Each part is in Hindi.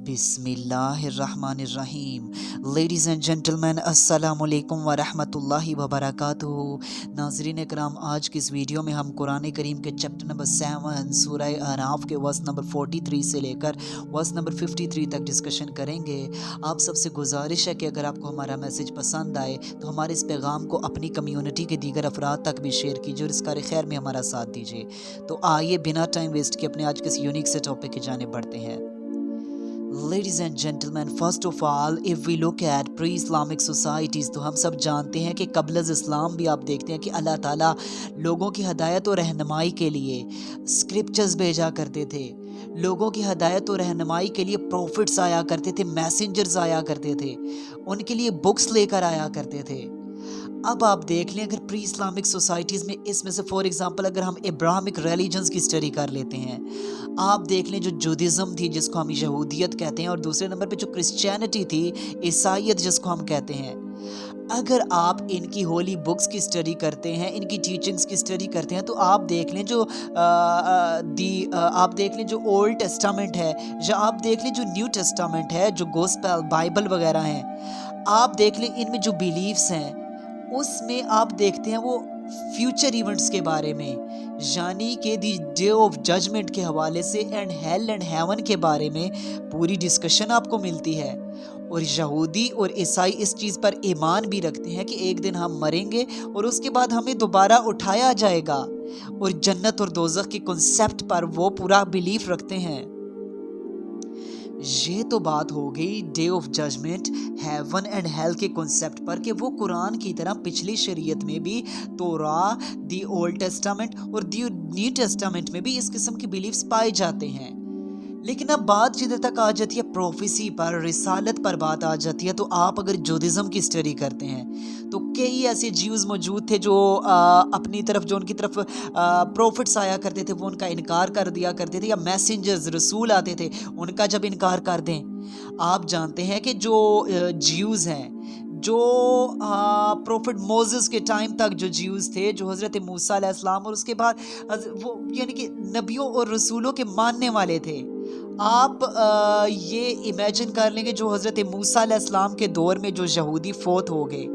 बिस्मिल्लाहिर्रहमानिर्रहीम। लेडीज़ एंड जेंटलमैन, अस्सलामुअलैकुम वरहमतुल्लाहि वबरकातुहू। नाज़रीन कराम, आज की इस वीडियो में हम कुरान करीम के चैप्टर नंबर 7 सूरह आराफ के वर्स नंबर 43 से लेकर वर्स नंबर 53 तक डिस्कशन करेंगे। आप सबसे गुजारिश है कि अगर आपको हमारा मैसेज पसंद आए तो हमारे इस पैगाम को अपनी कम्यूनिटी के दीगर अफराद तक भी शेयर कीजिए और इस कार खैर में हमारा साथ दीजिए। तो आइए बिना टाइम वेस्ट किए अपने आज के इस यूनिक से टॉपिक की जानिब बढ़ते हैं। Ladies and gentlemen, first of all, if we look at pre-Islamic societies, तो हम सब जानते हैं कि कबल इस्लाम भी आप देखते हैं कि अल्लाह ताला लोगों की हदायत और रहनुमाई के लिए स्क्रिप्चर्स भेजा करते थे। लोगों की हदायत और रहनुमाई के लिए प्रॉफिट्स आया करते थे, मैसेंजर्स आया करते थे, उनके लिए बुक्स लेकर आया करते थे। अब आप देख लें, अगर प्री इस्लामिक सोसाइटीज़ में इसमें से फॉर एग्जांपल अगर हम इब्राहिमिक रिलीजन्स की स्टडी कर लेते हैं, आप देख लें जो जुडिज़म थी जिसको हम यहूदियत कहते हैं, और दूसरे नंबर पे जो क्रिश्चियनिटी थी, ईसाईयत जिसको हम कहते हैं। अगर आप इनकी होली बुक्स की स्टडी करते हैं, इनकी टीचिंग्स की स्टडी करते हैं, तो आप देख लें जो आप देख लें जो ओल्ड टेस्टामेंट है, या आप देख लें जो न्यू टेस्टामेंट है, जो गोस्पेल बाइबल वगैरह हैं, आप देख लें इनमें जो बिलीव्स हैं उसमें आप देखते हैं वो फ्यूचर इवेंट्स के बारे में, यानी कि दी डे ऑफ जजमेंट के हवाले से एंड हेल एंड हेवन के बारे में पूरी डिस्कशन आपको मिलती है। और यहूदी और ईसाई इस चीज़ पर ईमान भी रखते हैं कि एक दिन हम मरेंगे और उसके बाद हमें दोबारा उठाया जाएगा, और जन्नत और दोज़ख के कॉन्सेप्ट पर वो पूरा बिलीफ रखते हैं। ये तो बात हो गई day of judgment, heaven and hell के कॉन्सेप्ट पर, कि वो कुरान की तरह पिछली शरीयत में भी, तोरा, दी ओल्ड टेस्टामेंट और दी न्यू टेस्टामेंट में भी इस किस्म के बिलीव्स पाए जाते हैं। लेकिन अब बात जिधर तक आ जाती है प्रोफेसी पर, रिसालत पर बात आ जाती है, तो आप अगर जुडिज़म की स्टडी करते हैं तो कई ऐसे ज्यूज़ मौजूद थे जो अपनी तरफ, जो उनकी तरफ प्रोफिट्स आया करते थे वो उनका इनकार कर दिया करते थे, या मैसेंजर्स रसूल आते थे उनका जब इनकार कर दें। आप जानते हैं कि जो ज्यूज़ हैं, जो प्रोफिट मोसेस के टाइम तक जो ज्यूज़ थे, जो हज़रत मूसा अलैहिस्सलाम और उसके बाद वो यानी कि नबियों और रसूलों के मानने वाले थे। आप ये इमेजिन कर लेंगे जो हज़रत मूसा अलैहिस्सलाम के दौर में जो यहूदी फौत हो गए,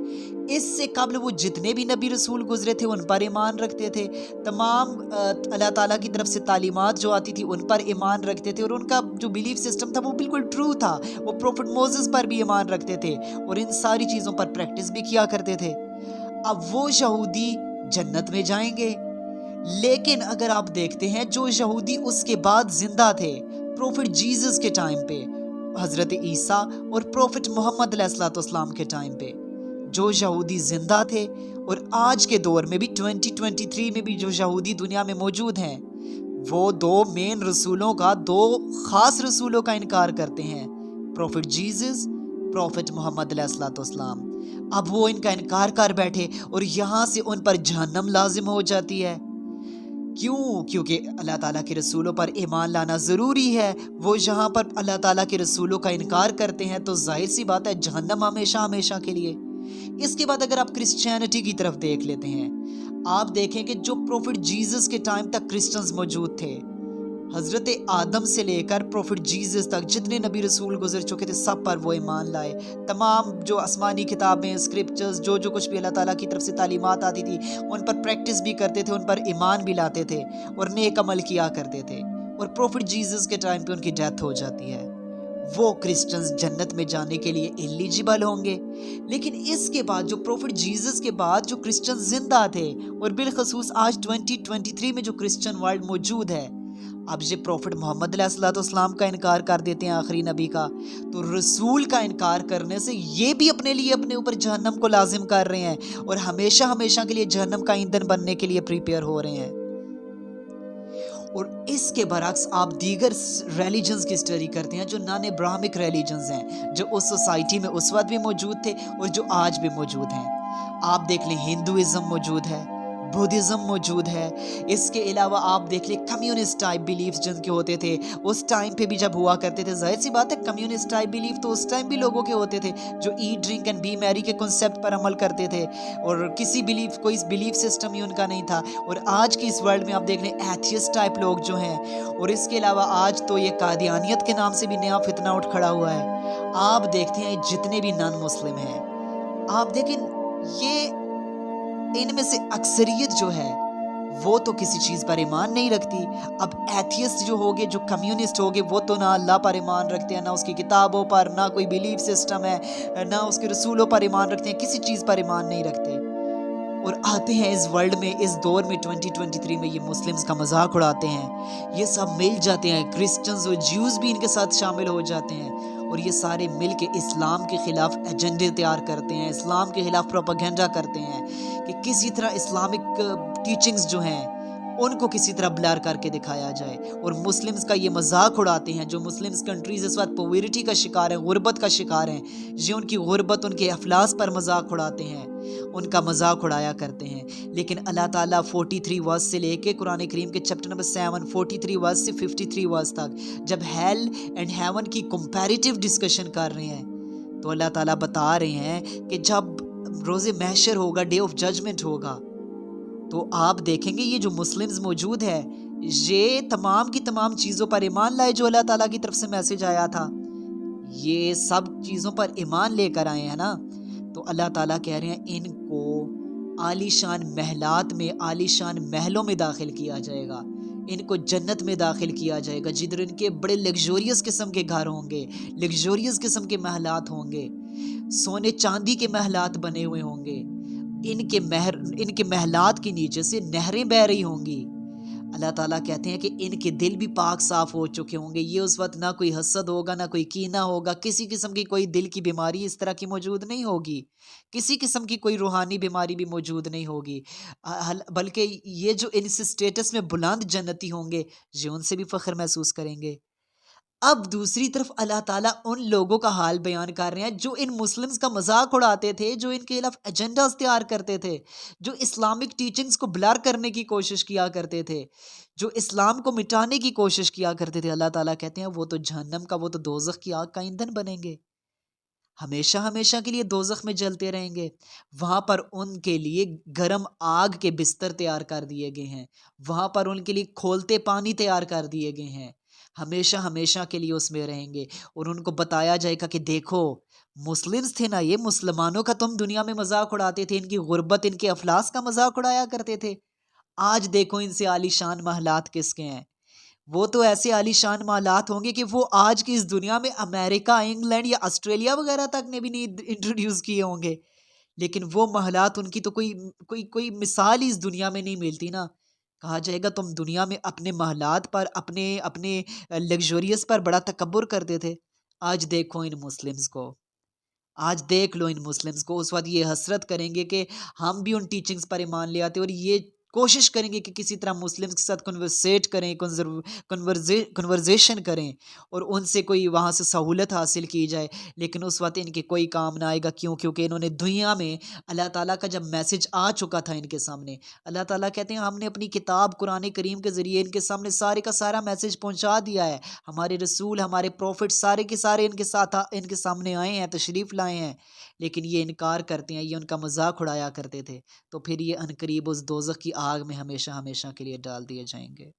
इससे कबल वो जितने भी नबी रसूल गुजरे थे उन पर ईमान रखते थे, तमाम अल्लाह ताला की तरफ से तालीमात जो आती थी उन पर ईमान रखते थे, और उनका जो बिलीफ सिस्टम था वो बिल्कुल ट्रू था। वो प्रॉफिट मोसेस पर भी ईमान रखते थे और इन सारी चीज़ों पर प्रैक्टिस भी किया करते थे। अब वो यहूदी जन्नत में जाएंगे, लेकिन अगर आप देखते हैं जो यहूदी उसके बाद जिंदा थे प्रॉफिट जीसस के टाइम पे, हज़रत ईसा और प्रॉफिट मोहम्मद अलैहिस्सलाम के टाइम पे जो यहूदी जिंदा थे, और आज के दौर में भी 2023 में भी जो यहूदी दुनिया में मौजूद हैं, वो दो मेन रसूलों का, दो ख़ास रसूलों का इनकार करते हैं, प्रॉफिट जीसस, प्रॉफिट मोहम्मद अलैहिस्सलाम। अब वो इनका इनकार कर बैठे और यहाँ से उन पर जहन्नम लाजिम हो जाती है। क्यों? क्योंकि अल्लाह ताला के रसूलों पर ईमान लाना ज़रूरी है। वो यहाँ पर अल्लाह ताला के रसूलों का इनकार करते हैं तो जाहिर सी बात है जहन्नम हमेशा हमेशा के लिए। इसके बाद अगर आप क्रिश्चियनिटी की तरफ देख लेते हैं, आप देखें कि जो प्रॉफिट जीसस के टाइम तक क्रिश्चियंस मौजूद थे, हज़रत आदम से लेकर प्रॉफिट जीसस तक जितने नबी रसूल गुजर चुके थे सब पर वो ईमान लाए। तमाम जो आसमानी किताबें, स्क्रिप्चर्स, जो जो कुछ भी अल्लाह ताला की तरफ से तालीमात आती थी उन पर प्रैक्टिस भी करते थे, उन पर ईमान भी लाते थे और नेक अमल किया करते थे। और प्रॉफिट जीसस के टाइम पे उनकी डेथ हो जाती है। वो क्रिश्चियंस जन्नत में जाने के लिए एलिजिबल होंगे। लेकिन इसके बाद जो प्रॉफिट जीसस के बाद जो क्रिश्चियंस जिंदा थे, और बिलखसूस आज 2023 में जो क्रिश्चियन वर्ल्ड मौजूद है, अब ये प्रॉफिट मोहम्मद अलैहिस्सलाम का इनकार कर देते हैं, आखिरी नबी का, तो रसूल का इनकार करने से ये भी अपने लिए अपने ऊपर जहन्नम को लाजिम कर रहे हैं और हमेशा हमेशा के लिए जहन्नम का ईंधन बनने के लिए प्रिपेयर हो रहे हैं। और इसके बरक्स आप दीगर रिलीजन्स की स्टडी करते हैं जो नॉन इब्राहिमिक रिलीजन्स हैं, जो उस सोसाइटी में उस वक्त भी मौजूद थे और जो आज भी मौजूद हैं। आप देख लें हिंदुइज़्म मौजूद है, बुद्धिज़्म मौजूद है। इसके अलावा आप देख लें कम्युनिस्ट टाइप बिलीफ्स जिनके होते थे, उस टाइम पे भी जब हुआ करते थे, ज़ाहिर-सी बात है कम्युनिस्ट टाइप बिलीफ तो उस टाइम भी लोगों के होते थे, जो ईट, ड्रिंक एंड बी मैरी के कॉन्सेप्ट पर अमल करते थे और किसी बिलीफ कोई बिलीफ सिस्टम ही उनका नहीं था। और आज की इस वर्ल्ड में आप देख लें एथियस्ट टाइप लोग जो हैं, और इसके अलावा आज तो ये कादियानियत के नाम से भी नया फितना उठ खड़ा हुआ है। आप देखते हैं जितने भी नॉन मुस्लिम हैं, आप देखें ये इनमें से अक्सरियत जो है वो तो किसी चीज़ पर ईमान नहीं रखती। अब एथियस्ट जो होगे, जो कम्युनिस्ट होगे, वो तो ना अल्लाह पर ईमान रखते हैं, ना उसकी किताबों पर, ना कोई बिलीफ सिस्टम है, ना उसके रसूलों पर ईमान रखते हैं, किसी चीज़ पर ईमान नहीं रखते। और आते हैं इस वर्ल्ड में, इस दौर में 2023 में ये मुस्लिम्स का मजाक उड़ाते हैं। ये सब मिल जाते हैं, क्रिश्चियंस और ज्यूज़ भी इनके साथ शामिल हो जाते हैं और ये सारे मिल के इस्लाम के ख़िलाफ़ एजेंडे तैयार करते हैं, इस्लाम के ख़िलाफ़ प्रोपेगेंडा करते हैं कि किसी तरह इस्लामिक टीचिंग्स जो हैं उनको किसी तरह ब्लर करके दिखाया जाए। और मुस्लिम्स का ये मजाक उड़ाते हैं। जो मुस्लिम्स कंट्रीज़ इस वक्त पॉवर्टी का शिकार हैं, गुर्बत का शिकार हैं, ये उनकी गुर्बत, उनके अफलास पर मजाक उड़ाते हैं, उनका मजाक उड़ाया करते हैं। लेकिन अल्लाह ताला 43 वर्स से लेके कुरान करीम के चैप्टर नंबर 7 43 वर्स से 53 वर्स तक जब हेल एंड हेवन की कंपैरेटिव डिस्कशन कर रहे हैं, तो अल्लाह ताला बता रहे हैं कि जब रोज़े महशर होगा, डे ऑफ जजमेंट होगा, तो आप देखेंगे ये जो मुस्लिम्स मौजूद है, ये तमाम की तमाम चीज़ों पर ईमान लाए जो अल्लाह ताला की तरफ से मैसेज आया था, ये सब चीज़ों पर ईमान लेकर आए हैं ना। तो अल्लाह ताला कह रहे हैं इनको आलीशान महलात में, आलीशान महलों में दाखिल किया जाएगा, इनको जन्नत में दाखिल किया जाएगा, जिधर इनके बड़े लग्जोरियस किस्म के घर होंगे, लग्जोरियस किस्म के महलात होंगे, सोने चांदी के महलात बने हुए होंगे। इनके महलात के नीचे से नहरें बह रही होंगी। अल्लाह ताला कहते हैं कि इनके दिल भी पाक साफ़ हो चुके होंगे। ये उस वक्त ना कोई हसद होगा, ना कोई कीना होगा, किसी किस्म की कोई दिल की बीमारी इस तरह की मौजूद नहीं होगी, किसी किस्म की कोई रूहानी बीमारी भी मौजूद नहीं होगी। बल्कि ये जो इस स्टेटस में बुलंद जन्नती होंगे, ये उनसे भी फ़ख्र महसूस करेंगे। अब दूसरी तरफ अल्लाह ताला उन लोगों का हाल बयान कर रहे हैं जो इन मुस्लिम्स का मजाक उड़ाते थे, जो इनके खिलाफ एजेंडास तैयार करते थे, जो इस्लामिक टीचिंग्स को ब्लर करने की कोशिश किया करते थे, जो इस्लाम को मिटाने की कोशिश किया करते थे। अल्लाह ताला कहते हैं वो तो जहन्नम का, वो तो दोज़ख की आग का ईंधन बनेंगे, हमेशा हमेशा के लिए दोज़ख में जलते रहेंगे। वहाँ पर उनके लिए गर्म आग के बिस्तर तैयार कर दिए गए हैं, वहाँ पर उनके लिए खौलते पानी तैयार कर दिए गए हैं, हमेशा हमेशा के लिए उसमें रहेंगे। और उनको बताया जाएगा कि देखो मुस्लिम्स थे ना, ये मुसलमानों का तुम दुनिया में मजाक उड़ाते थे, इनकी गुर्बत, इनके अफलास का मजाक उड़ाया करते थे, आज देखो इनसे आलीशान महलात किसके हैं। वो तो ऐसे आलीशान मालात होंगे कि वो आज की इस दुनिया में अमेरिका, इंग्लैंड या ऑस्ट्रेलिया वगैरह तक ने भी नहीं इंट्रोड्यूस किए होंगे। लेकिन वो महलात उनकी तो कोई कोई कोई मिसाल ही इस दुनिया में नहीं मिलती ना। कहा जाएगा तुम दुनिया में अपने महलात पर, अपने अपने लग्जरियस पर बड़ा तकब्बुर करते थे। आज देखो इन मुस्लिम्स को, आज देख लो इन मुस्लिम्स को। उस वक्त ये हसरत करेंगे कि हम भी उन टीचिंग्स पर ईमान ले आते, और ये कोशिश करेंगे कि किसी तरह मुस्लिम्स के साथ कन्वर्सेट करें, कन्वर्जेशन करें और उनसे कोई वहाँ से सहूलत हासिल की जाए। लेकिन उस वक्त इनके कोई काम ना आएगा। क्यों? क्योंकि इन्होंने दुनिया में अल्लाह ताला का जब मैसेज आ चुका था इनके सामने, अल्लाह ताला कहते हैं हमने अपनी किताब कुरान करीम के ज़रिए इनके सामने सारे का सारा मैसेज पहुँचा दिया है। हमारे रसूल, हमारे प्रॉफिट सारे के सारे इनके साथ इनके सामने आए हैं, तशरीफ़ लाए हैं, लेकिन ये इनकार करते हैं, ये उनका मजाक उड़ाया करते थे। तो फिर ये अनकरीब उस दोज़ख की आग में हमेशा हमेशा के लिए डाल दिए जाएंगे।